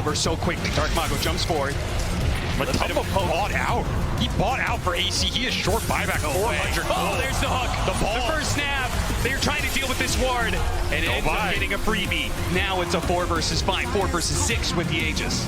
over so quickly. Dark Mago jumps forward. But Tumbo bought out. He bought out for AC. He is short buyback 400. Oh, there's the hook. The ball. The first snap. They're trying to deal with this ward. And it ends up getting a freebie. Now it's a 4 versus 5, 4 versus 6 with the Aegis.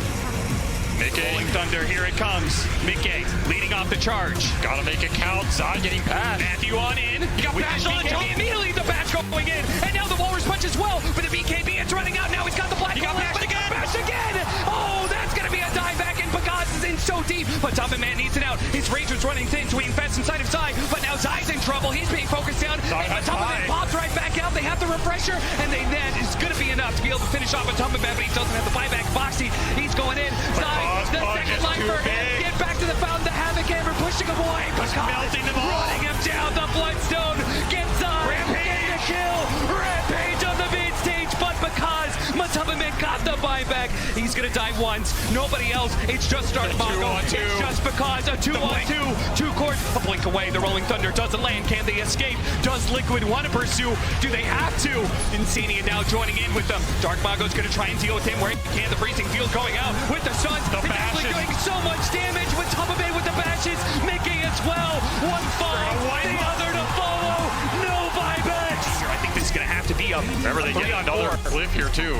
Rolling Thunder, here it comes. Mickey leading off the charge. Gotta make it count. Zai getting past. Matthew on in. He got bashed on the jump. Immediately the bash going in. And now the Walrus punch as well. But the BKB, it's running out. Now he's got the black. He got bashed again. Bashed again. Oh, that's going to be a dive back. And Pagaz is in so deep. But Top Man needs it out. His Rage was running thin, so he invests inside of Zai. But now Zai's in trouble. He's being focused down. And Top Man pops right back out. They have the refresher. And that is going to be enough to be able to finish off a Top Man, but he doesn't have the buyback. Foxy, he's going in. Zai, the second lifer. Get back to the fountain. The Havoc Hammer pushing him away. Melting them all. Running him down. The Bloodstone gets Zai. Rampage. The kill. Rampage on the mid stage. But because Matabaman got the buyback, he's going to die once. Nobody else. It's just Dark Mago. It's just because a 2-on-2. 2 courts. A blink away. The Rolling Thunder doesn't land. Can they escape? Does Liquid want to pursue? Do they have to? Insania now joining in with them. Dark Mago's going to try and deal with him where he can. The freezing field going out with the Suns. The bashes. Doing so much damage with Tumabay with the bashes. Mickey as well. One fall. The other to follow. No buybacks. I think this is going to have to be a Remember, they get another cliff here, too.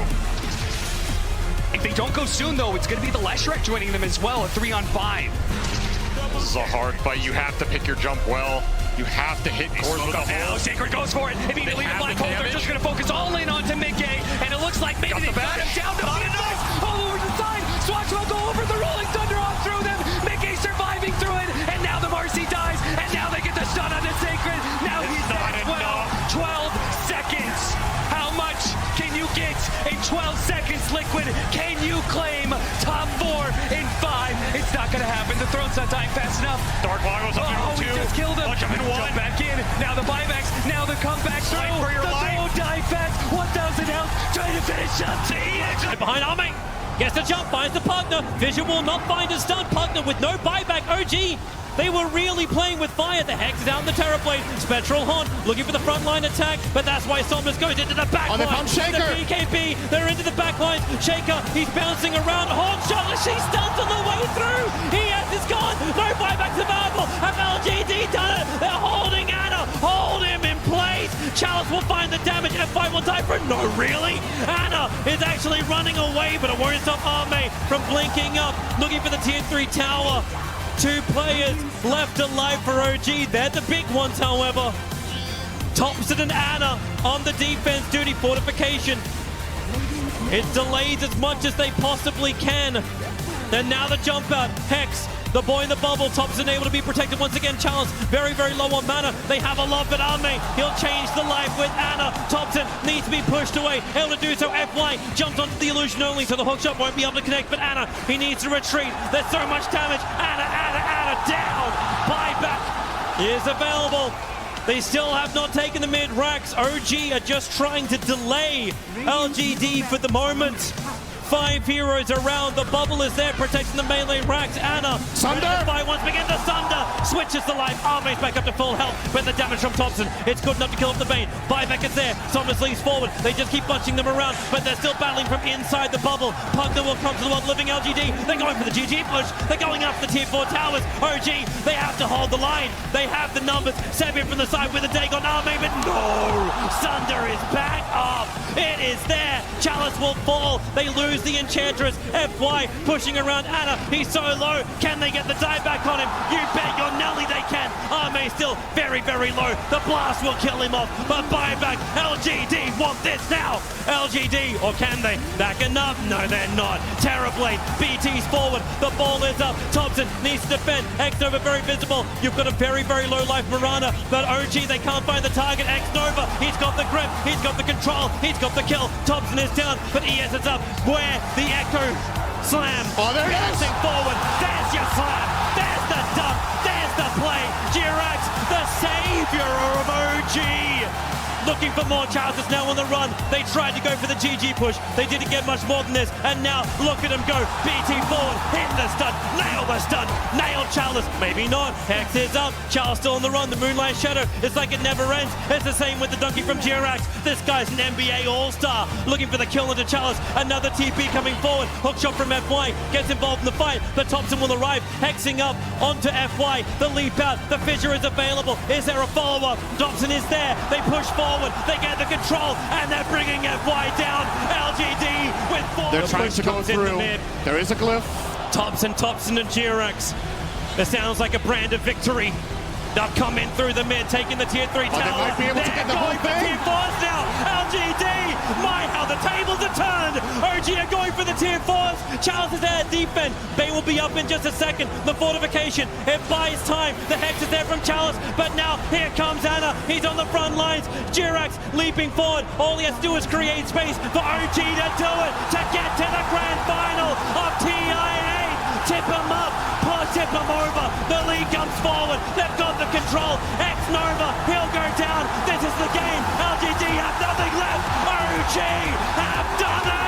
If they don't go soon, though, it's going to be the Leshrac joining them as well, a 3-on-5. This is a hard fight. You have to pick your jump well. You have to hit cores with a hole. Sacred goes for it. Immediately the Black Hole, they're just going to focus all in onto Mickey, and it looks like maybe they got him down to all over the side. Swatch will go over the Rolling Thunder on through them. Mickey surviving through it, and now the Marcy dies, and now they get the stun on the Sacred. Now he's dead as well. 12 seconds. How much can you get in 12 seconds, Liquid? Can you claim top 4 in 5? It's not going to happen. The throne's not dying fast enough. Dark Mago's up Oh, he just killed him. Jump back in. Now the buybacks. Now the comeback through. For your the life. throw die fast. 1,000 health. Trying to finish up. Behind Arme. Gets the jump. Finds the Pugner. Vision will not find a stun. Pugner with no buyback. OG. They were really playing with fire. The Hex is out in the Terrorblade. Spectral Haunt looking for the frontline attack, but that's why Somnus goes into the back line. The BKB, they're into the back lines. Shaker, he's bouncing around. Haunt shot, she stuns on the way through. He has his gone. No buyback to Marvel. Have LGD done it? They're holding Anna. Hold him in place. Chalice will find the damage. F5 will die for it. No, really? Anna is actually running away, but it won't stop Arme from blinking up, looking for the tier 3 tower. 2 players left alive for OG. They're the big ones, however. Thompson and Anna on the defense duty. Fortification. It delays as much as they possibly can. And now the jump out. Hex, the boy in the bubble. Thompson able to be protected once again. Chalice very, very low on mana. They have a love, but Arme, he'll change the life with Anna. Thompson needs to be pushed away. Able to do so. FY jumps onto the illusion only, so the hookshot won't be able to connect. But Anna, he needs to retreat. There's so much damage. Anna down. Buyback is available. They still have not taken the mid racks. OG are just trying to delay LGD for the moment. 5 heroes around. The bubble is there protecting the melee racks. Anna. Sunder. Fight once again. The Sunder switches the life. Arme's back up to full health. But the damage from Thompson, it's good enough to kill off the Bane. Buyback is there. Somnus leads forward. They just keep bunching them around, but they're still battling from inside the bubble. Pugner will come to the world living LGD. They're going for the GG push. They're going after the tier 4 towers. OG, they have to hold the line. They have the numbers. Sabian from the side with a dig on Arme, but no! Sunder is back up. It is there. Chalice will fall. They lose the Enchantress. FY pushing around Anna. He's so low. Can they get the dive back on him? You bet your Nelly they can. Arme still very, very low. The blast will kill him off. But buyback. LGD want this now. LGD, or can they? Back enough? No, they're not. Terrorblade. BT's forward. The ball is up. Thompson needs to defend. X-Nova very visible. You've got a very, very low life Mirana. But OG, they can't find the target. X-Nova, he's got the grip. He's got the control. He's got the kill. Thompson is down, but ES is up. Where the Echo slam. Oh, there it is. Forward. There's your slam. There's the dump. There's the play. Jirax, the savior of OG. looking for more. Chalice is now on the run. They tried to go for the GG push. They didn't get much more than this. And now look at him go. BT forward, hit the stun, nail the stun, nail Chalice. Maybe not. Hex is up. Chalice still on the run. The Moonlight Shadow is like it never ends. It's the same with the donkey from Jirax. This guy's an NBA All-Star. Looking for the kill into Chalice. Another TP coming forward. Hook shot from FY. Gets involved in the fight. But Thompson will arrive. Hexing up onto FY. The leap out. The fissure is available. Is there a follow-up? Thompson is there. They push forward. They get the control. And they're bringing FY down. LGD with 4. They're trying to go through. There is a glyph. Thompson and Jirax. It sounds like a brand of victory. They'll come in through the mid, taking the tier 3 tower. They might be able to get the whole thing. Tier 4s now. LGD. My, how the tables are turned. OG are going for the tier 4s. Chalice is there at defense. Bay will be up in just a second. The fortification, it buys time. The Hex is there from Chalice, but now here comes Anna. He's on the front lines. Jirax leaping forward. All he has to do is create space for OG to do it, to get to the grand final of TIA. Tip him up, tip him over. The lead comes forward. They've got the control. X-Nova, he'll go down. This is the game. LGD have nothing left. OG have done it.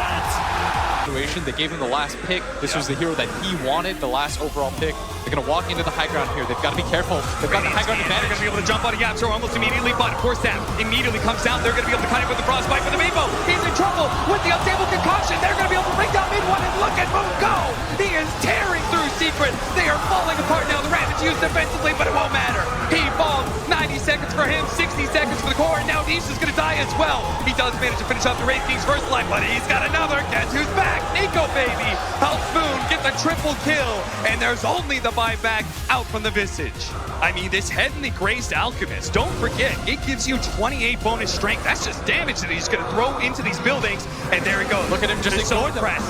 They gave him the last pick. This was the hero that he wanted, the last overall pick. They're going to walk into the high ground here. They've got to be careful. They've got the high ground advantage. They're going to be able to jump on a Yapster almost immediately, but Force Staff immediately comes down. They're going to be able to cut it with the Frostbite for the Meepo. He's in trouble with the unstable concoction. They're going to be able to bring down mid-1 and look at Moon go. He is tearing through Secret. They are falling apart now. The Rampage used defensively, but it won't matter. He falls. 90 seconds for him, 60 seconds for the core, and now Niche is going to die as well. He does manage to finish off the Wraith King's first life, but he's got another. Guess who's back? Nico, baby. Helps Moon get the triple kill, and there's only the buyback out from the Visage. I mean, this heavily grazed Alchemist, don't forget, it gives you 28 bonus strength. That's just damage that he's going to throw into these buildings, and there he goes. Look at him just ignore the press.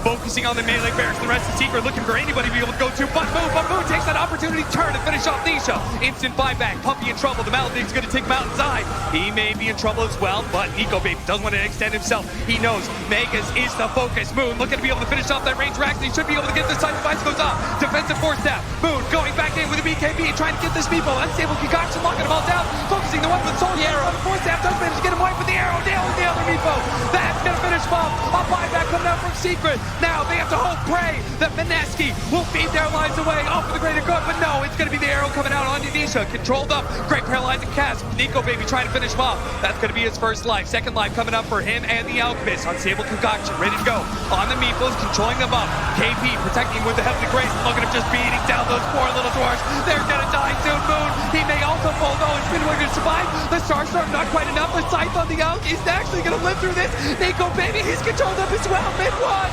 Focusing on the melee barracks, the rest of Secret looking for anybody to be able to go to, but Moon takes that opportunity to turn and finish off Nisha. Instant buyback, Puppy in trouble, the Maledict's gonna take him out inside. He may be in trouble as well, but Nico Baby doesn't want to extend himself. He knows Megas is the focus. Moon looking to be able to finish off that range rack, and he should be able to get this side. Device goes up, defensive Force Staff. Moon going back in with a BKB, trying to get this Meepo. Unstable concoction, locking them all down, focusing the one with the Soul Arrow. Force Staff does manage to get him away with the arrow, nailing the other Meepo. That's gonna finish him off. A buyback coming out from Secret. Now they have to hope, pray that Mineski will feed their lives away off for the greater good, but no, it's going to be the arrow coming out on Nisha. Controlled up, great paralyzing cast. Nico Baby trying to finish him off. That's going to be his first life. Second life coming up for him and the Alchemist. Unstable concoction, ready to go. On the Meeples, controlling them up. KP protecting with the Heavenly Grace. Look at him just beating down those poor little dwarves. They're going to die soon. Moon, he may also fall though. It's been going to survive. The Starstorm not quite enough. The Scythe on the Elk is actually going to live through this. Nico Baby, he's controlled up as well. Mid-1.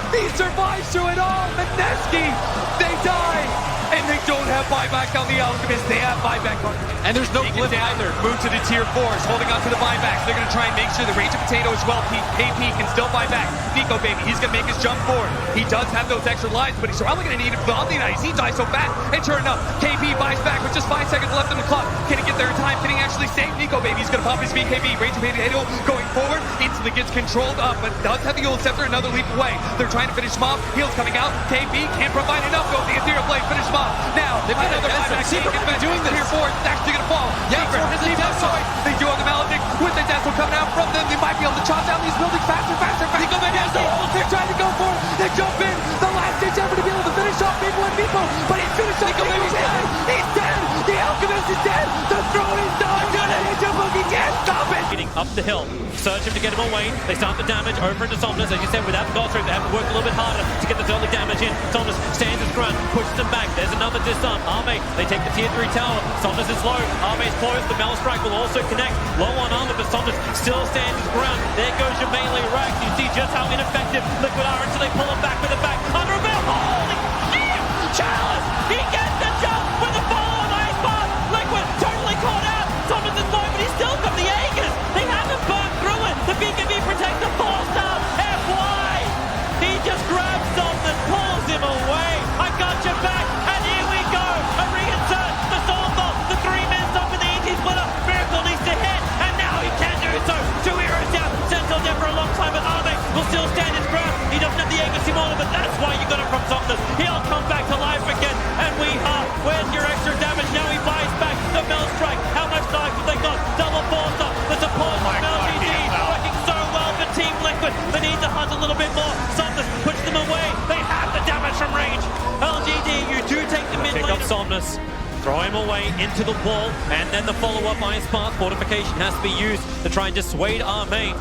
He survives through it all. Mineski, they die. And they don't have buyback on the Alchemist. They have buyback on. And there's no glyph either. Move to the tier 4s, holding on to the buybacks. They're going to try and make sure the Rage of Potato as well. KP can still buy back. Nico Baby, he's going to make his jump forward. He does have those extra lives, but he's probably going to need it for the Omni-Knights. He dies so fast. And sure enough, KP buys back with just 5 seconds left in the clock. Can he get there in time? Can he actually save Nico Baby? He's going to pop his BKB. Rage of Potato going forward. Instantly gets controlled up, but does have the Eul Scepter another leap away. They're trying to finish him off. Heals coming out. KP can't provide enough. Go to the Ethereal Blade. Finish him off. Now, another buyback. Secret been doing this. Tier 4 is actually going to fall. Yeah, They do have the Maledict with the Dazzle coming out from them. They might be able to chop down these buildings faster. They're trying to go for it. They jump in. The last ditch effort to be able to finish off Meepo and Meepo, but he's finished off. He's dead. The Alchemist is dead. The throne is done. He can't stop it. Getting up the hill, search him to get him away. They start the damage over into Somnus. As you said, without Gothric, they have to work a little bit harder to get the early damage in. Somnus stands his ground, pushes them back. There's another disarm. Arme, they take the tier 3 tower. Somnus is low. Arme's close. The Metal Strike will also connect. Low on armor, but Somnus still stands his ground. There goes your melee racks. You see just how ineffective Liquid are until they pull him back with the back. Under a bell. Holy shit! Chalice! He gets the jump with the follow-on ice bomb. Liquid totally caught out. Somnus is low, but he's still got the Aegis. They haven't burned through it. The BKB protects the 4-star. FY! He just grabs Somnus, pulls him away. I got your back, and here we go. A reinsert, the Soul Bolt, the 3-man stop with the ET splitter. Miracle needs to hit, and now he can do so. 2 heroes down. Sentinel dead for a long time, but Arme will still stand his ground. He doesn't have the Aegis Simona, but that's why you got it from Somnus. He'll come back to life again, and we are. Where's your extra damage? Now he buys back the Bell Strike. How much life have they got? Double 4-star. The liquid. They need to hunt a little bit more. Somnus puts them away. They have the damage from range. LGD, you do take the mid lane. Pick up Somnus. Throw him away into the wall, and then the follow-up Ice Path fortification has to be used to try and dissuade our main.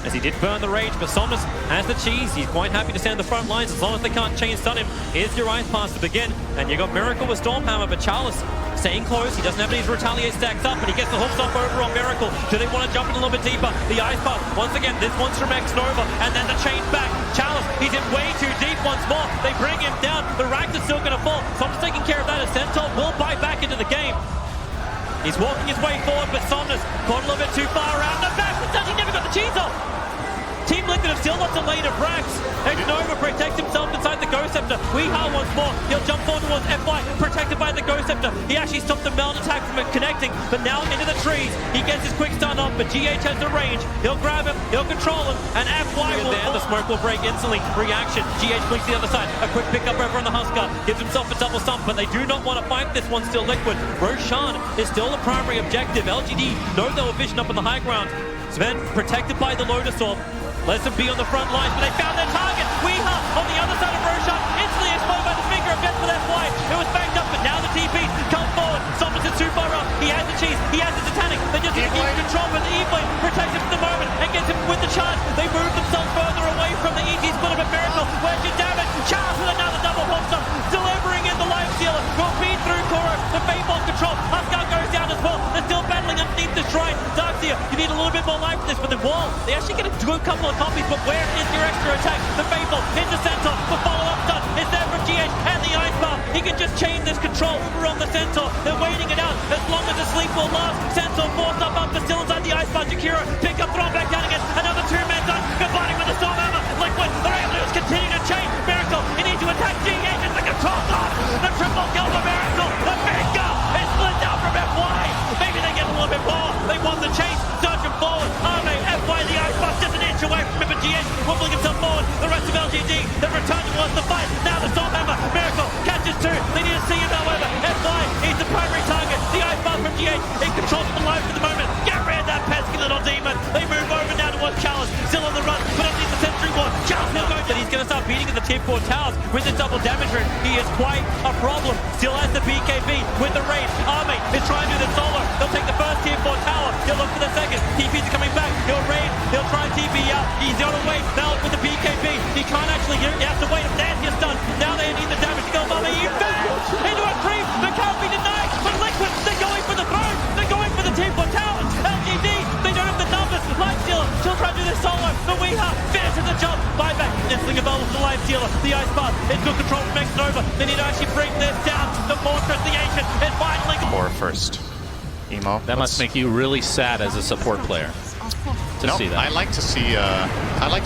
As he did burn the rage, but Somnus has the cheese. He's quite happy to stand the front lines as long as they can't chain stun him. Here's your Ice Pass to begin, and you got Miracle with Stormhammer, but Chalice staying close. He doesn't have any retaliate stacks up, and he gets the hooks off over on Miracle. Do they want to jump in a little bit deeper? The Ice Pass, once again, this one's from X-Nova, and then the chain back. Chalice, he's in way too deep once more. They bring him down. The Racked is still going to fall. Somnus taking care of that as Centaur will bite back into the game. He's walking his way forward, but Somnus caught a little bit too far around the back. He never got the cheese off. Team Liquid have still lots of lane of racks. X-Nova protects himself inside the Ghost Scepter. Weehaw once more. He'll jump forward towards FY, protected by the Ghost Scepter. He actually stopped the melt attack from it connecting, but now into the trees. He gets his quick stun off, but GH has the range. He'll grab him, he'll control him, and FY will there. The smoke will break instantly. Reaction. GH blinks the other side. A quick pickup over on the Husker. Gives himself a double stump, but they do not want to fight this one. Still Liquid. Roshan is still the primary objective. LGD know they were vision up on the high ground. Sven protected by the Lotus Orb. Lets them be on the front lines, but they found their target. Weehaw on the other side of Roshan, instantly exploded by the finger of death for that fly. It was backed up, but now the TPs come forward. Somnus is too far up. He has the cheese, he has the Titanic. They just need to keep control, but the E-Blade protects him for the moment and gets him with the charge. They move themselves further away from the EG split of a Miracle. Where's your damage? Charles with another double bomb stop, delivering in the life stealer. Will feed through Koro. The Fate-Ball control. Huskar goes down as well. They're still battling underneath the shrine. Darkseer, you need a little bit more life for this, but the wall, they actually get a good couple of copies, but where is your extra attack? The Fable into Centaur, the follow-up stun is there from GH and the Ice Bar. He can just chain this control over on the Centaur. They're waiting it out as long as the sleep will last. Centaur forced up, but still inside the Ice Bar. Jakiro, pick up, thrown back down again. Another two-man done, combining with the Stormhammer. Liquid, they're able to just continue to chain. Miracle, he needs to attack GH as the control's off. The triple kill for Miracle. The finger is split down from FY. Maybe they get a little bit more. They want the chase. Surging forward. Arme, FY, the Ice Bar just an inch away from him, but GH wobbling himself forward. The rest of LGD, they've returned towards the fight. Now the Stormhammer, Miracle catches two. They need to see him, however. FY, he's the primary target. The Ice Bar from GH, he controls the life for the moment. Get rid of that pesky little demon. They move over now towards Chalice, still on the run, but underneath the Sentry Ward. Chalice will go, but he's going to start beating at the tier 4 towers with the double damage rune. He is quite a problem. Still has the BKB with the raid. Arme is trying to do the solo. They'll take the first tier 4 tower. He'll look for the second. TP's coming back. He'll raid. He'll try and TP out. He's on the way. Now with the BKB. He can't actually get it. He has to wait. There's his stun. Now they need the damage to go. Arme, you back into a creep. They can't be denied. But Liquid, they're going for the throne. They're going for the tier 4 towers. LGD, they don't have the numbers. Lifestealer still trying to do this solo. The Weehaw finishes the job. Buyback. Instantly available for the Lifestealer. The Ice Path. It's good control from X-Nova. They need to actually bring this down. The Fortress, the Ancient, and finally. Or first. Emo. That must make you really sad as a support player to see that. I like to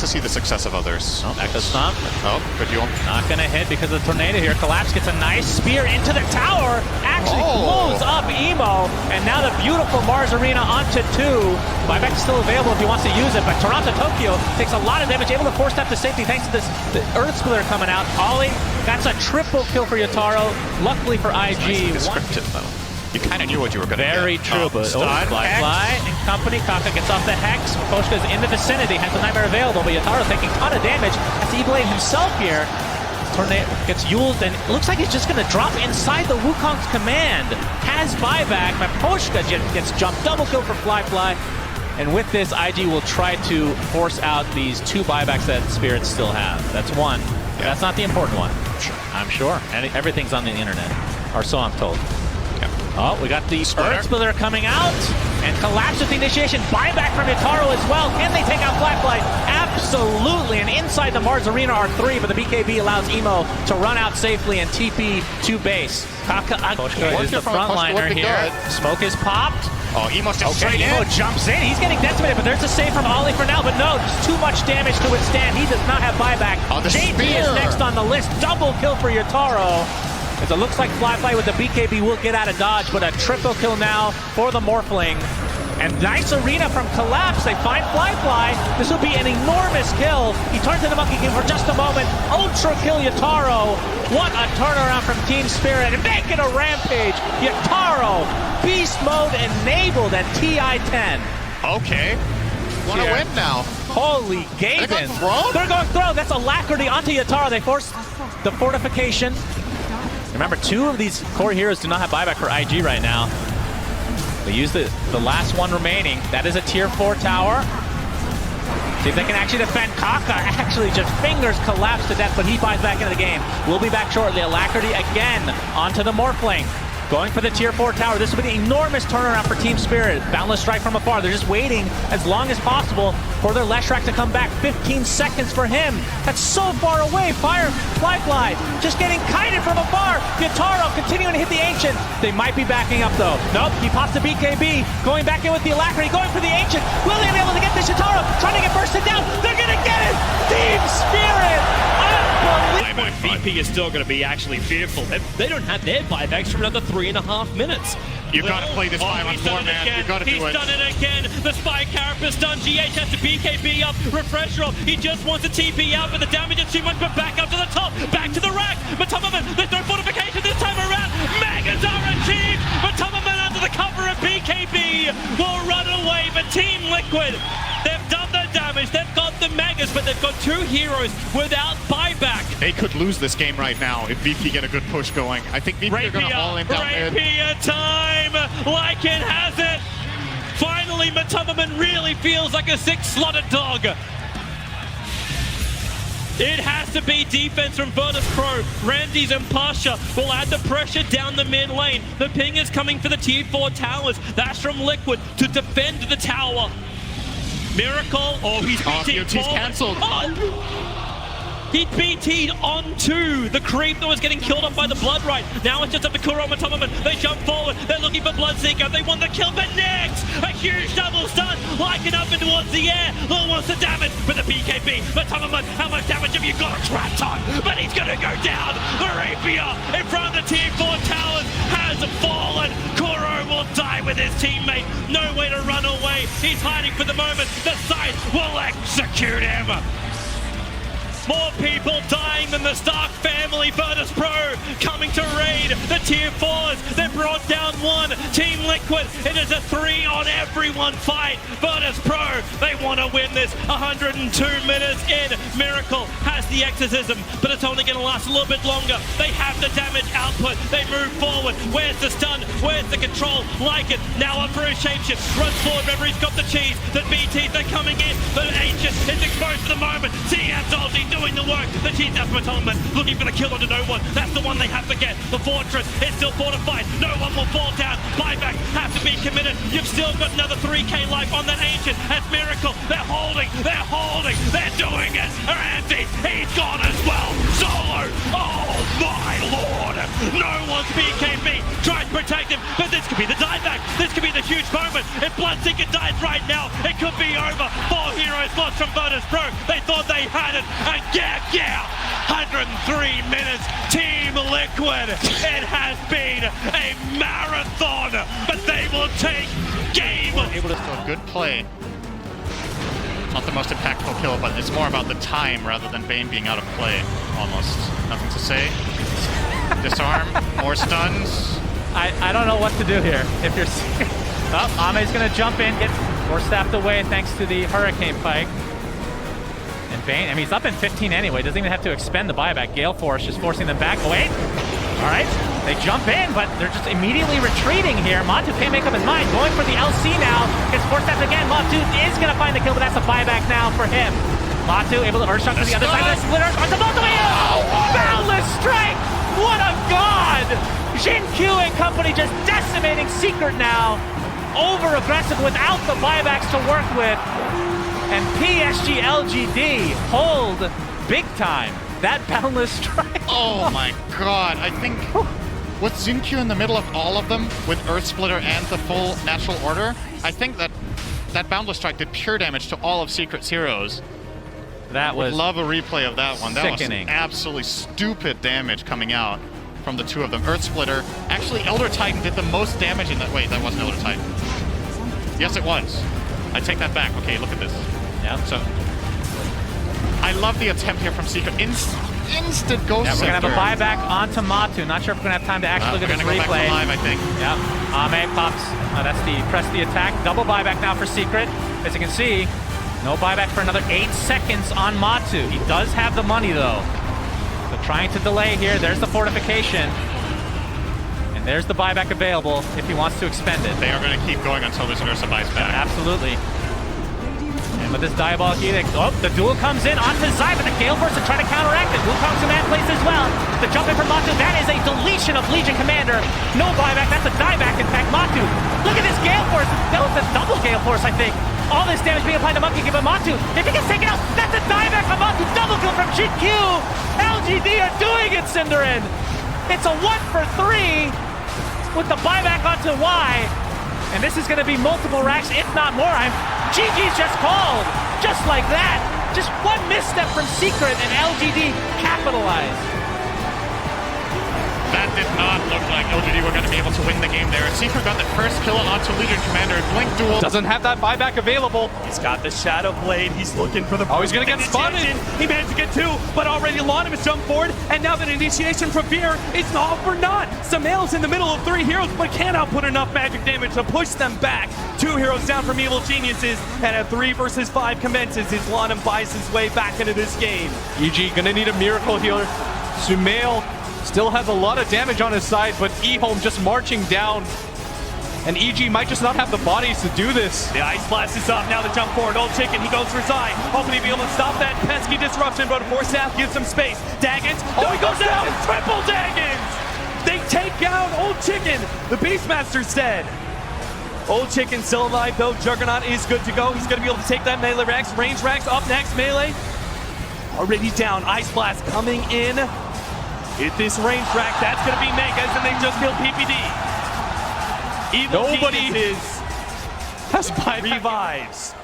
see the success of others. Oh, Echo Stomp. Oh, good deal. Not gonna hit because of the tornado here. Collapse gets a nice spear into the tower. Actually blows up Emo. And now the beautiful Mars Arena onto 2. Buyback is still available if he wants to use it, but Toronto Tokyo takes a lot of damage, able to force that to safety thanks to this the Earth Splitter coming out. Ollie, that's a triple kill for Yotaro. Luckily for IG. Nice scripted though. You kind of knew what you were going to get. Very true, but Fly and company. Kaka gets off the Hex. Koshka's in the vicinity, has the Nightmare available, but Yotaro's taking a ton of damage. That's E-Blade himself here. Tornado gets used, and it looks like he's just going to drop inside the Wukong's command. Has buyback, but Koshka gets jumped. Double kill for Fly. And with this, IG will try to force out these 2 buybacks that Spirits still have. That's one. Yeah. That's not the important one. I'm sure. And everything's on the internet, or so I'm told. Oh, we got the Earth Splitter coming out, and Collapse with the initiation. Buyback from Yotaro as well. Can they take out Fly? Absolutely, and inside the Mars Arena are 3, but the BKB allows Emo to run out safely and TP to base. Kaka is the frontliner here. Smoke is popped. Oh, Emo's just straight in. Emo jumps in. He's getting decimated, but there's a save from Ollie for now. But no, just too much damage to withstand. He does not have buyback. JP is next on the list. Double kill for Yotaro. As it looks like Fly with the BKB will get out of dodge, but a triple kill now for the Morphling. And nice arena from Collapse. They find Fly. This will be an enormous kill. He turns to the Monkey King for just a moment. Ultra kill Yotaro. What a turnaround from Team Spirit. And make it a rampage. Yotaro, beast mode enabled at TI-10. Okay. want to here. win now. Holy Gaben. They're going throw? They're going throw. That's alacrity onto Yatara. They force the fortification. Remember, 2 of these core heroes do not have buyback for IG right now. They use the last one remaining. That is a tier 4 tower. See if they can actually defend. Kaka actually just fingers collapse to death, but he buys back into the game. We'll be back shortly. Alacrity again onto the Morphling. Going for the tier 4 tower. This will be an enormous turnaround for Team Spirit. Boundless strike from afar. They're just waiting as long as possible for their Leshrac to come back. 15 seconds for him. That's so far away. Fire, Fly, just getting kited from afar. Yataro continuing to hit the Ancient. They might be backing up though. Nope, he pops the BKB. Going back in with the Alacrity, going for the Ancient. Will they be able to get this Yataro? Trying to get bursted down. They're gonna get it! Team Spirit! VP is still going to be actually fearful. They don't have their buybacks for another 3.5 minutes. You've got to play this 5-on-4, man. You've got to do it. He's done it again. The spy carapace done. GH has to BKB up. Refresh roll. He just wants to TP out, but the damage is too much. But back up to the top. Back to the rack. Matamaman, there's no fortification this time around. Megas are achieved. Matamaman under the cover of BKB will run away. But Team Liquid, they've done the damage. They've got the Megas, but they've got 2 heroes without buyback. They could lose this game right now if VP get a good push going. I think VP are going to all in down mid. Rapier time, like it has it. Finally, Matamaman really feels like a 6-slotted dog. It has to be defense from Virtus Pro. Randy's and Pasha will add the pressure down the mid lane. The ping is coming for the tier 4 towers. That's from Liquid to defend the tower. Miracle, he's BT'd. He's cancelled. He BT'd onto the creep that was getting killed off by the Blood Right. Now it's just up to Kuro and Matamaman. They jump forward. They're looking for Bloodseeker. They want the kill, but next, a huge double stun. Liking up and towards the air. Lil wants the damage with the BKB. Matamaman, how much damage have you got? A crap ton. But he's going to go down. The Rapier in front of the tier 4 towers has fallen. Kuro will die with his teammate. No way to run away. He's hiding for the moment. The side will execute him. More people dying than the Stark family. Virtus Pro coming to raid the tier 4s. They brought down 1. Team Liquid, it is a 3-on-everyone fight. Virtus Pro, they want to win this. 102 minutes in. Miracle has the exorcism, but it's only going to last a little bit longer. They have the damage output. They move forward. Where's the stun? Where's the control? Like it. Now up for a shapeshift. Runs forward. Remember, he's got the cheese. The BTs, they're coming in. The Ancient is exposed for the moment. CM's ulti doing the work. The cheese out from Atonement, looking for the kill onto no one. That's the one they have to get. The fortress is still fortified. No one will fall down. Buyback have to be committed. You've still got another 3k life on that Ancient. That's Miracle. They're holding. They're doing it. Randy, he's gone as well. Solo. Oh my lord. No one's BKB. Tries to protect him, but this could be the dieback. This could be the huge moment. If Bloodseeker dies right now, it could be over. 4 heroes lost from Virtus Pro. They thought they had it. And yeah, 103 minutes. Team Liquid. It has been a marathon, but they will take game. Able to still good play. Not the most impactful kill, but it's more about the time rather than Bane being out of play. Almost nothing to say. Disarm, more stuns. I don't know what to do here. If you're Ame's gonna jump in, get more staffed away thanks to the Hurricane Pike. And Bane, I mean, he's up in 15 anyway, doesn't even have to expend the buyback. Gale Force just forcing them back. Wait! Alright, they jump in, but they're just immediately retreating here. Matthew can't make up his mind. Going for the LC now. Gets forced staffed again. Matthew is gonna find the kill, but that's a buyback now for him. Matthew able to Earthshock to the other side of the splitter. On the both the way out! Boundless strike! What a god! Jin Q and company just decimating Secret now. Over aggressive without the buybacks to work with. And PSG LGD hold big time. That boundless strike. Oh my god, I think with Zinq in the middle of all of them, with Earth Splitter and the full natural order, I think that boundless strike did pure damage to all of Secret's heroes. That was love a replay of that one. That sickening. was absolutely stupid damage coming out from the 2 of them. Earth Splitter. Actually, Elder Titan did the most damage in that. Wait, that wasn't Elder Titan. Yes, it was. I take that back. Okay, look at this. Yeah. So, I love the attempt here from Secret. Instant Ghost Yeah, we're Scepter. gonna have a buyback onto Matu. Not sure if we're gonna have time to actually look at this We're gonna go replay. back to live, I think. Yeah. Ame pops. That's the press the attack. Double buyback now for Secret. As you can see, No buyback for another 8 seconds on Mattu. He does have the money though. So trying to delay here. There's the fortification. And there's the buyback available if he wants to expend it. They are going to keep going until this Ursa buys back. Absolutely. And with this diabolic edict, oh, the duel comes in onto Zai, but the Gale Force are trying to counteract it. Wukong's command place as well. The jump in from Mattu, that is a deletion of Legion Commander. No buyback, that's a dieback in fact. Mattu, look at this Gale Force. That was a double Gale Force, I think. All this damage being applied to Monkey, give him Mattu. If he gets taken out, that's a dieback from Mattu. Double kill from GQ. LGD are doing it, Cinderin. It's a 1 for 3 with the buyback onto Y. And this is going to be multiple racks, if not more. GG's just called, just like that. Just one misstep from Secret and LGD capitalized. That did not look like LGD were going to be able to win the game there. Secret got the first kill onto Legion Commander. Blink duel. Doesn't have that buyback available. He's got the Shadow Blade. He's looking for the... Oh, he's going to get spotted. He managed to get 2, but already Latam has jumped forward. And now that initiation from Fear, it's all for naught. Samael's in the middle of 3 heroes, but cannot put enough magic damage to push them back. 2 heroes down from Evil Geniuses, and a 3 versus 5 commences as Latam buys his way back into this game. EG going to need a miracle healer. Sumail still has a lot of damage on his side, but eHome just marching down. And EG might just not have the bodies to do this. The Ice Blast is up, now the jump forward. Old Chicken, he goes for Zai. Hoping he'll be able to stop that pesky disruption, but Force Staff gives him space. Daggins, oh, he goes down! Triple Daggins! They take down Old Chicken. The Beastmaster's dead. Old Chicken still alive though. Juggernaut is good to go. He's going to be able to take that melee Rex. Range Rex up next, melee. Already down, Ice Blast coming in. Hit this range rack, that's gonna be Megas, and they just killed PPD. Nobody has revives.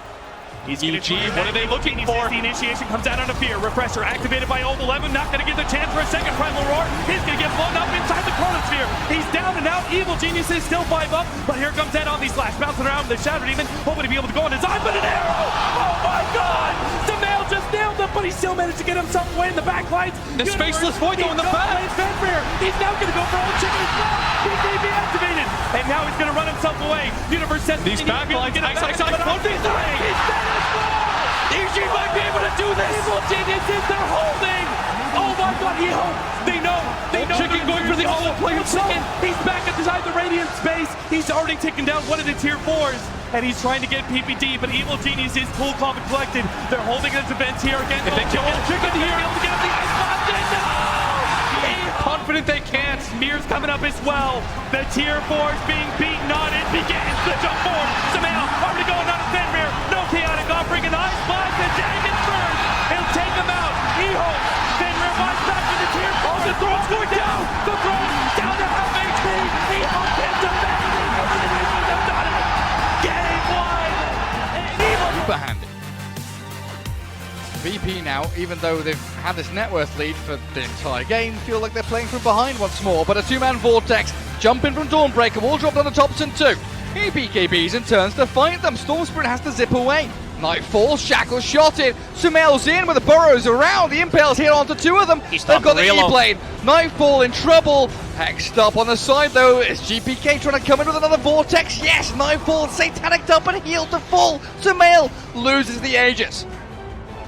He's EG, what are they looking for? The initiation comes out on a Fear. Refresher activated by Old 11, not gonna get the chance for a second Primal Roar. He's gonna get blown up inside the chronosphere. He's down and out, Evil Geniuses still 5 up, but here comes Ed on these slash, bouncing around with the Shadow Demon, hoping to be able to go on his eye, but an arrow! Oh my god! Samael just nailed him, but he still managed to get himself away in the backlines. The Spaceless Void though in the back! He's now gonna go for Old Chicken as well. He may be activated, and now he's gonna run himself away. Universe says these backlines, EG might be able to do this. Evil Geniuses, they're holding. Oh my god, they know. Chicken going for the all-in-play himself. He's back inside the Radiant space. He's already taken down one of the tier 4s. And he's trying to get PPD, but Evil Genius is cool, calm, and collected. They're holding his defense here against If they kill Chicken here, able to get up the Ice Blast in. No! Confident they can't. Smear's coming up as well. The tier 4's being beaten on. It begins the jump forward. Samael already going on a Fenrir. No chaotic offering, an Ice Blast, and Daggins first. He'll take him out. Eho, Fenrir buys back to the tier 4. The throne's going down. The throne's down to half HP. Eho can't defend. Handed. VP now, even though they've had this net worth lead for the entire game, feel like they're playing from behind once more, but a 2-man Vortex, jump in from Dawnbreaker, will drop down the Thompson too. He BKBs and turns to fight them, Storm Spirit has to zip away. Nightfall, Shackle shot in, Sumail's in with the burrows around, the Impale's hit onto 2 of them. They've got the E-Blade, Nightfall in trouble. Hexed up on the side though, is GPK trying to come in with another Vortex. Yes, Nightfall, Satanic up and healed to full. Sumail loses the Aegis.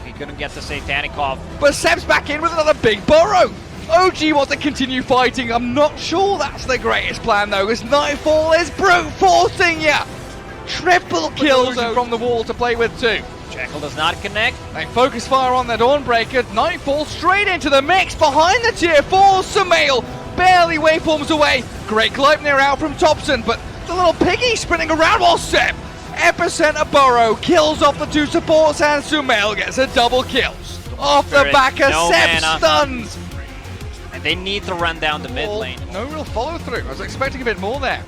He couldn't get the Satanic off. But Seb's back in with another big burrow. OG wants to continue fighting. I'm not sure that's the greatest plan though, because Nightfall is brute forcing ya. Triple kills from the wall to play with too. Jekyll does not connect. They focus fire on the Dawnbreaker. Nightfall straight into the mix behind the tier 4. Sumail barely waveforms away. Great Gleipnir out from Thompson, but the little piggy sprinting around while Seb. Epicenter Burrow kills off the 2 supports and Sumail gets a double kills. Off the back of Seb stuns. And they need to run down the mid lane. No real follow through. I was expecting a bit more there.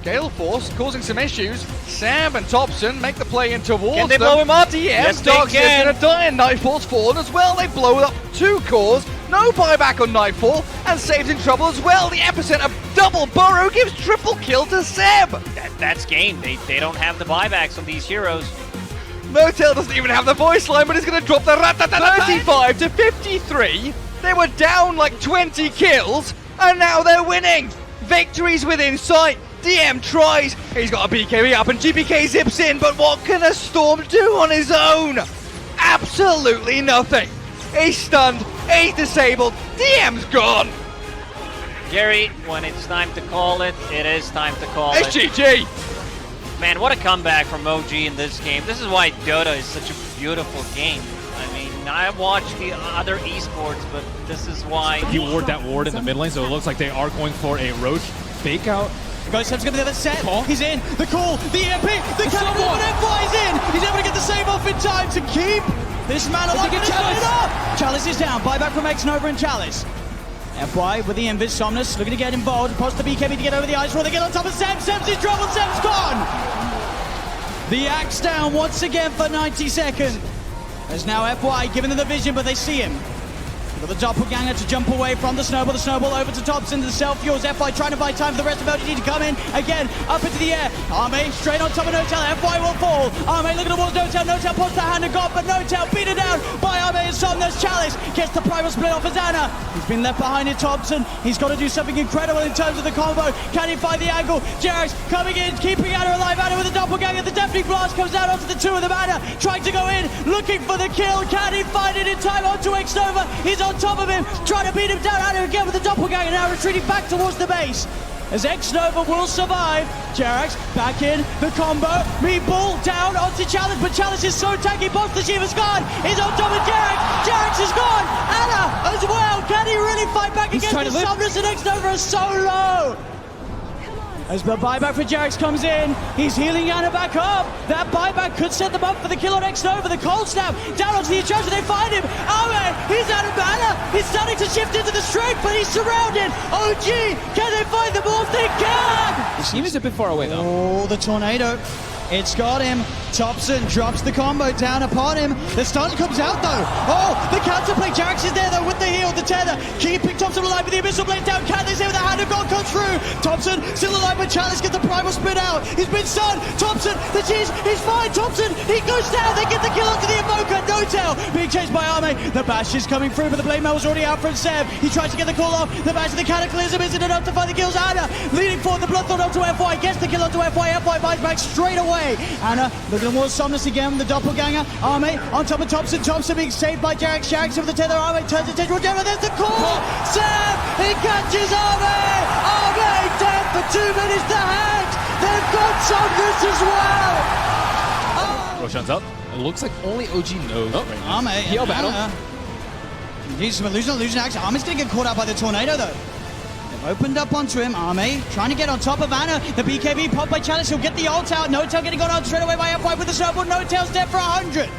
Gale Force causing some issues. Sam and Thompson make the play in towards Can they blow him up? Yes, they Dogs can. is gonna die and Nightfall's fallen as well. They blow up 2 cores. No buyback on Nightfall and Save's in trouble as well. The Epicenter double burrow gives triple kill to Seb. That's game. They don't have the buybacks on these heroes. Motel doesn't even have the voice line, but he's gonna drop the 35 to 53. They were down like 20 kills and now they're winning. Victories within sight. DM tries. He's got a BKB up and GPK zips in, but what can a Storm do on his own? Absolutely nothing. He's stunned, he's disabled, DM's gone. Gary, when it's time to call it, it is time to call It's it. GG. Man, what a comeback from OG in this game. This is why Dota is such a beautiful game. I mean, I watch the other esports, but this is why. He ward that ward in the mid lane, so it looks like they are going for a Roche fake out. Ghoststep's gonna be the set. He's in. The call, the EMP, the cannon, and FY's in. He's able to get the save off in time to keep this man alive. Chalice is down. Buyback from X-Nova and Chalice. FY with the Invis. Somnus looking to get involved. Post the BKB to get over the ice roll. They get on top of Sem. Sem's in trouble. Sem's gone. The axe down once again for 90 seconds. There's now FY giving them the vision, but they see him. Got the doppelganger to jump away from the snowball over to Thompson, the self-fuels. FY trying to buy time for the rest of LGD to come in. Again, up into the air. Arme straight on top of Notel. FY will fall. Arme looking towards Notel. Notel puts the hand of God, but Notel beaten down by Arme and Somnus. Chalice gets the primal split off as Anna. He's been left behind in Thompson. He's got to do something incredible in terms of the combo. Can he find the angle? Jerax coming in, keeping Anna alive. Anna with the doppelganger. The deafening blast comes down onto the two of them. Anna trying to go in, looking for the kill. Can he find it in time onto X-Nova? He's on top of him, trying to beat him down. Anna again with the doppelganger, now retreating back towards the base. As X-Nova will survive. Jerax back in, the combo. Meatball down onto Chalice, but Chalice is so tanky. Boss the Shiva's gone. He's on top of Jerax. Jerax is gone. Anna as well. Can he really fight back against the Somnus, and X-Nova is so low? As the buyback for Jerax comes in, he's healing Anna back up. That buyback could set them up for the kill on X-Nova. The cold snap down onto the adjustor. They find him. Awe, he's out of mana. He's starting to shift into the strength, but he's surrounded. OG, can they find them off? They can. The team is a bit far away though. Oh, the tornado. It's got him. Thompson drops the combo down upon him. The stun comes out though. Oh, the counterplay. Jerax is there though with the heal, the tether. Keeping Thompson alive with the Abyssal Blade down. Can they say with the hand of God comes through? Thompson still alive, but Chalice gets the primal spit out. He's been stunned. Thompson, the cheese, he's fine. Thompson, he goes down. They get the kill onto the Invoker. No-tail being chased by Arme. The bash is coming through, but the blade mail was already out from Seb. He tries to get the call off. The bash of the Cataclysm isn't enough to find the kills. Anna leading forward. The Bloodthorn onto FY. Gets the kill onto FY. FY buys back straight away. Anna looking towards Somnus again with the doppelganger. Arme on top of Thompson. Thompson being saved by Jerax. Jerax with the tether. Arme turns attention to Gemma. There's the call. Sam, he catches Arme. Arme dead for 2 minutes. The Hags. They've got Somnus as well. Roshan's up. It looks like only OG knows right now. Arme. Heal battle. He's illusion action. Arme's gonna get caught out by the tornado though. Opened up onto him, Arme trying to get on top of Anna. The BKB popped by Chalice, he'll get the ult out. No-tail getting gone out straight away by F5 with the snowball. No-tail's dead for 100.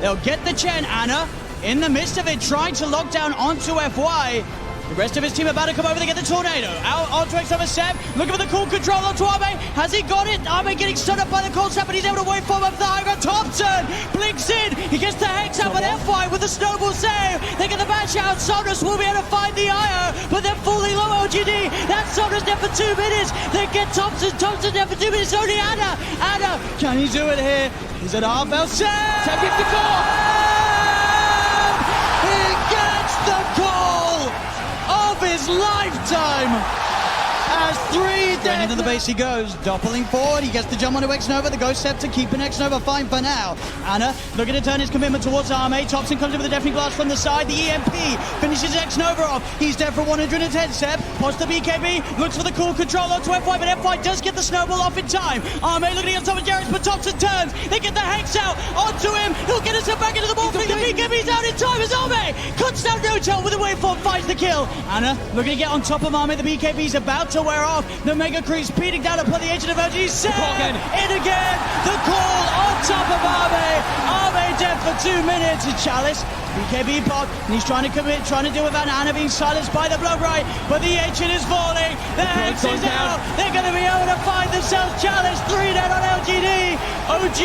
They'll get the Chen. Anna in the midst of it, trying to lock down onto FY. The rest of his team about to come over to get the tornado. Out onto X-Nova Seb, looking for the cool control onto Arme. Has he got it? Arme getting stood up by the cold snap, but he's able to wait for him up the high ground. Thompson blinks in, he gets the hex out, but FY with the snowball save. They get the bash out. Somnus will be able to find the IO, but they're fully low OGD. That's Somnus dead for 2 minutes. They get Thompson. Thompson dead for 2 minutes. Only Anna. Anna, can he do it here? He's at half health. Seb gets the call. He gets the call of his lifetime. As 3 dead. Into the base he goes, doppling forward. He gets the jump onto X-Nova. The Ghost Scepter keeping X-Nova fine for now. Anna looking to turn his commitment towards Arme. Thompson comes in with the deafening blast from the side. The EMP finishes X-Nova off. He's dead for 110. Seb posts the BKB, looks for the cool control onto FY, but FY does get the snowball off in time. Arme looking on top of Jerax, but Thompson turns. They get the hex out onto him. He'll get himself back into the ball. The BKB's out in time as Arme cuts down No-Tail with a waveform, finds the kill. Anna looking to get on top of Arme. The BKB's about to wear off. The Mega Crease beating down upon the edge of the LG. Seb in again. The call on top of Arme. Arme dead for 2 minutes. Chalice, BKB pop, and he's trying to commit, trying to deal with Anna being silenced by the blood right, but the ancient is falling. The hex is out. They're going to be able to find themselves. Chalice 3 dead on LGD. OG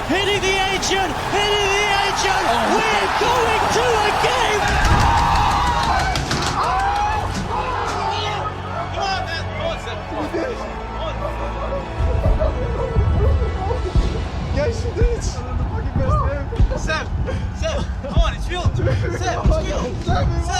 hitting the ancient. Hitting the ancient. We're going to a game. Yes, you did. Seb, come on, it's real. Seb, it's real. Seb.